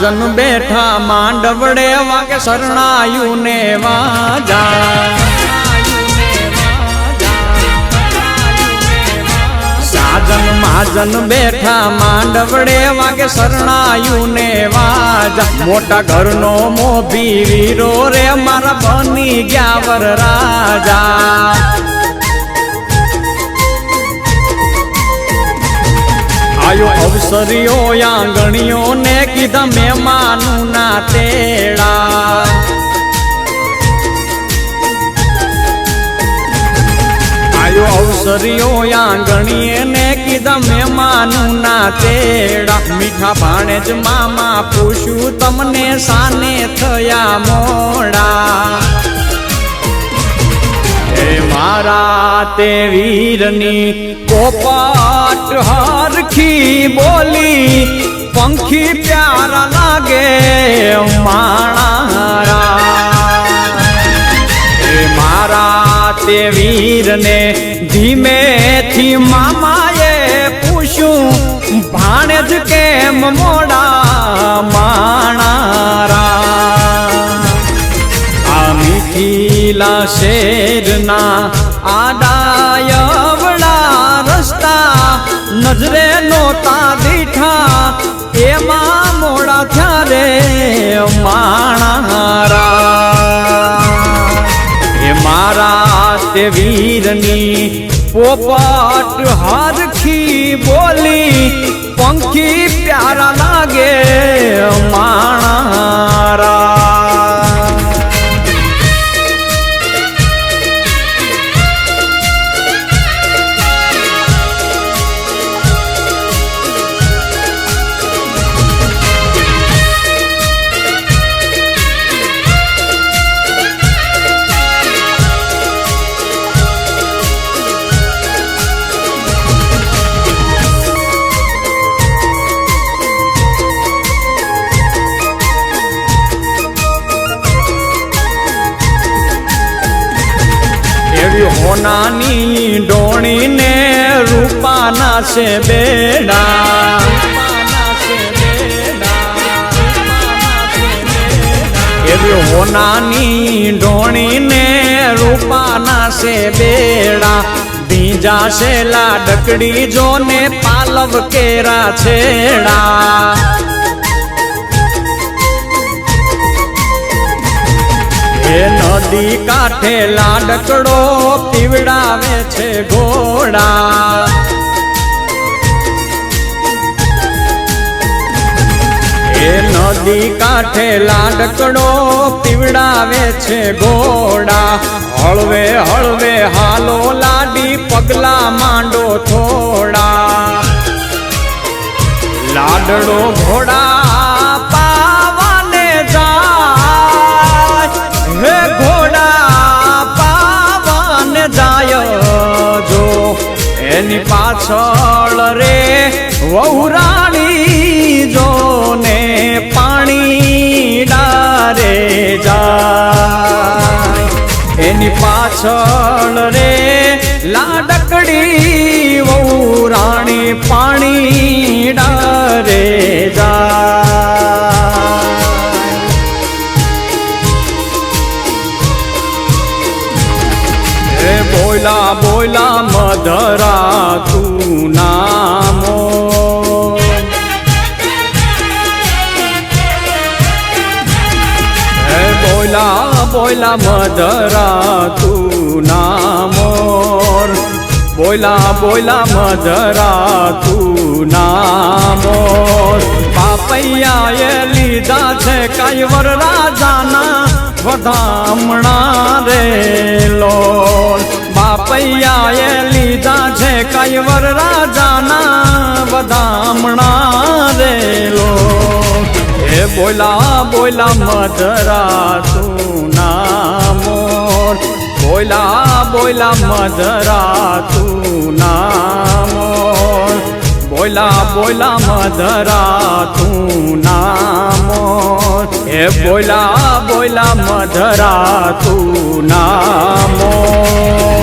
મહાજન બેઠા માંડવડે વાગે શરણાયું ને વાજા સાજન મહાજન બેઠા માંડવડે વાગે શરણાયું ને વાજા મોટા ઘરનો મોભી વીરો રે મારા બની ગયા વર રાજા આયો અવસરીઓ આંગણીઓ ને કીધા મહેમાનું ના તેડા આયો અવસરીઓ આંગણીએ ને કીધા મહેમાનું ના તેડા મીઠા ભાણે જ મામા પૂછ્યું તમને સાને થયા મોડા મારા તે વીરની પોપટ હરખી બોલી પંખી પ્યારા લાગે માણારા મારા તે વીરને ધીમેથી મામાએ પૂછ્યું ભાણે જ કેમ મોડા માણારા મીઠીલા શેરના આડાયવડા રસ્તા નજરે નોતા દીઠા એમાં મોડા થયા રે માણારા એ મારા તે વીરની પોપટ હરખી બોલી પંખી પ્યારા લાગે માણારા હોનાની ડોણી ને રૂપાના છે બેડા એવી હોનાની ડોણી ને રૂપાના છે બેડા બીજા છે લાડકડી જો ને પાલવ કેરા છેડા એ નદી કાંઠે લાડકડો પીવડાવે છે ઘોડા એ નદી કાંઠે લાડકડો પીવડાવે છે ઘોડા હળવે હળવે હાલો લાડી પગલા માંડો થોડા લાડડો ઘોડા પાવાને જાય હે ઘોડા પાવન જાય જો એની પાછળ રે વહુરાણી જો ને પાણી ડારે જાય એની પાછળ રે લાડકડી વહુરાણી પાણી ડારે જાય બોલા બોલા મધરા તું નામો બોલા બોલા મધરા તું નામોર બોલા બોલા મધરા તું નામોર પાપૈયાએ લીધા છે કાયવર રાજાના વધામણા રે લોલ બાપૈયાએ લીધા છે કાયવર રાજાના વધામણા રે લોલ એ બોલા બોલા મધરા તું નામોર બોલા બોલા મધરા તું નામોર બોલા બોલા મધરા તું નામોર એ બોલા બોલા મધરા તું નામોર